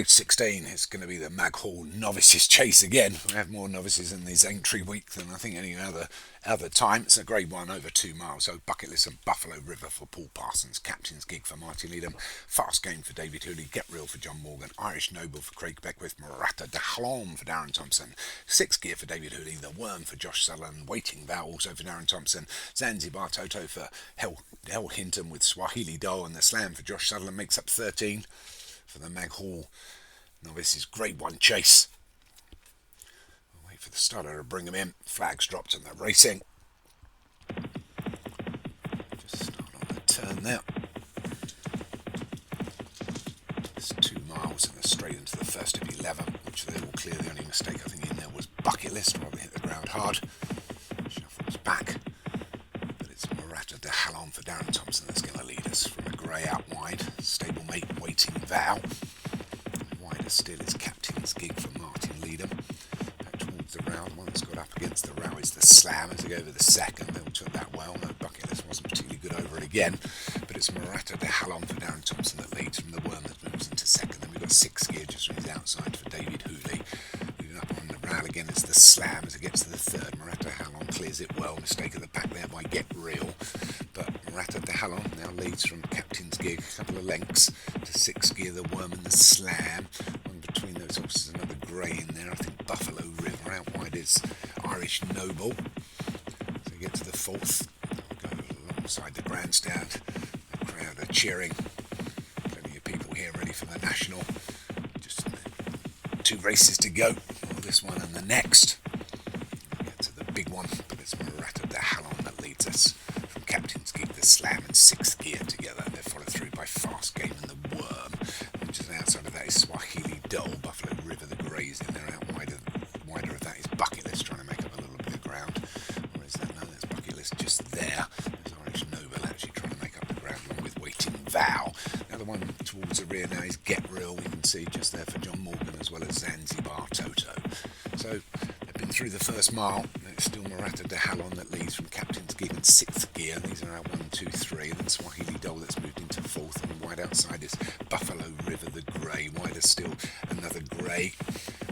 Race 16 is going to be the Maghull Novices chase again. We have more novices in this entry week than I think any other time. It's a grade 1 over 2 miles. So Bucket List and Buffalo River for Paul Parsons, Captain's Gig for Martin Needham, Fast Game for David Hooley, Get Real for John Morgan, Irish Noble for Craig Beckwith, Murata de Halon for Darren Thompson, Sixth Gear for David Hooley, The Worm for Josh Sutherland, Waiting Vow also for Darren Thompson, Zanzibar Toto for Hell Hinton with Swahili Doll, and the Slam for Josh Sutherland makes up 13 for the Maghull Novices grade 1 chase. We'll wait for the starter to bring them in. Flags dropped and they're racing. Just start on the turn there. It's 2 miles and they're straight into the first of 11, which they will clear. The only mistake I think in there was Bucket List, rather hit the ground hard. Shuffles back. But it's Murata de Halon for Darren Thompson that's going to lead us from a grey out wide. Stablemate Waiting Vow. Wider still is Captain's Gig for Martin Needham. Back towards the row. The one that's got up against the row is the Slam as they go over the second. They all took that well. No, Bucket List wasn't particularly good over it again. But it's Murata de Halon for Darren Thompson that leads from the Worm that moves into second. Then we've got 6th Gear just from his outside for David Hooley. Moving up on the row again is the Slam as it gets to the third. Murata de Halon clears it well. Mistake at the back there by Get Real. But Murata de Halon now leads from Captain's Gig, a couple of lengths to 6th Gear, the Worm and the Slam. One between those horses, another grey in there. I think Buffalo River. Out wide is Irish Noble. So we get to the 4th. We'll go alongside the grandstand. The crowd are cheering. Plenty of people here ready for the National. Just 2 races to go. Well, this one and the next. We'll get to the big one, but it's Murata de Halon that leads us. Captain's Gig, the Slam and 6th Gear together. They're followed through by Fast Game and the Worm. And just outside of that is Swahili Doll, Buffalo River, the Greys in there. Out wider of that is Bucket List trying to make up a little bit of ground. Or is that? No, there's Bucket List just there. There's Irish Noble actually trying to make up the ground along with Waiting Vow. Now the one towards the rear now is Get Real. We can see just there for John Morgan as well as Zanzibar Toto. So they've been through the first mile. It's still Murata de Halon that leads from Captain's Gig and 6th Gear. These are our 1, 2, 3. And then Swahili Doll that's moved into 4th. And wide outside is Buffalo River, the grey. Wider still another grey,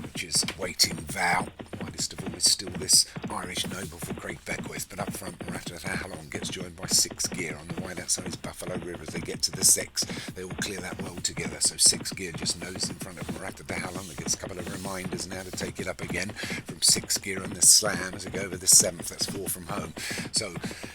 which is Waiting Vow. Widest of all is still this Irish Noble for Craig Beckwith. But up front, Murata de Halon gets joined by 6th Gear. On the wide outside is Buffalo River as they get to the 6th. They all clear that well together. So 6th Gear just knows in front of Murata de Halon. That gets a couple of reminders now to take it up again from 6th Gear and the Slam as they go over the 7th. That's 4 from home. So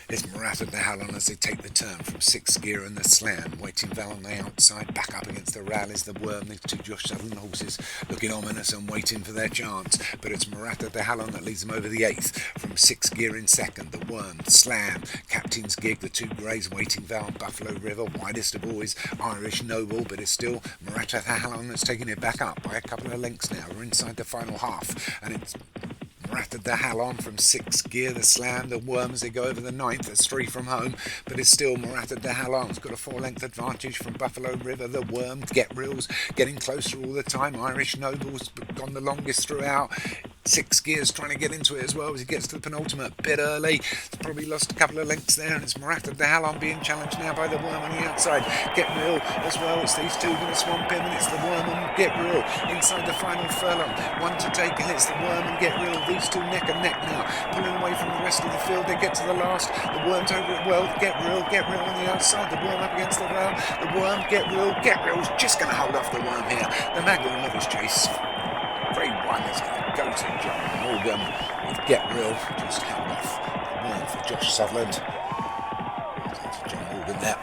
it's Murata de Halon as they take the turn from 6th Gear and the Slam. Waiting Vow on the outside. Back up against the rail is the Worm. These 2 Josh Sutherland horses looking ominous and waiting for their chance. But it's Murata de Halon that leads them over the 8th. From 6th Gear in second. The Worm, Slam, Captain's Gig, the 2 Greys, Waiting Vow, Buffalo River. Widest of all is Irish Noble, but it's still Murata de Halon that's taking it back up by a couple of lengths now. We're inside the final half. And it's Murata de Halon from 6th Gear, the Slam, the Worm as they go over the 9th. That's 3 from home, but it's still Murata de Halon. It's got a 4-length advantage from Buffalo River. The Worm, Get Real's getting closer all the time. Irish Noble's gone the longest throughout. 6th Gear's trying to get into it as well as he gets to the penultimate bit early. He's probably lost a couple of lengths there, and it's Murata de Halon being challenged now by the Worm on the outside. Get Real as well. It's these 2 going to swamp him, and it's the Worm and Get Real inside the final furlong. 1 to take, and it's the Worm and Get Real. These 2 neck and neck now, pulling away from the rest of the field. They get to the last. The Worm's over it well. Get Real on the outside. The Worm up against the rail. The Worm, Get Real's just going to hold off the Worm here. The Maghull Novice chase. Grade 1 is going to go to John Morgan with Get Real. Just held off the Worm for Josh Sutherland. To John Morgan there.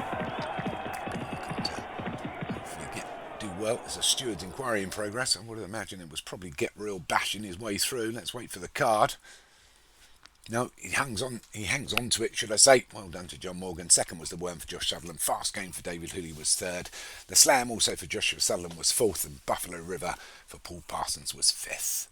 Hopefully do well. There's a steward's inquiry in progress. I would imagine it was probably Get Real bashing his way through. Let's wait for the card. No, he hangs on to it, should I say. Well done to John Morgan. Second was the Worm for Josh Sutherland. Fast Game for David Hooley was 3rd. The Slam also for Joshua Sutherland was 4th. And Buffalo River for Paul Parsons was 5th.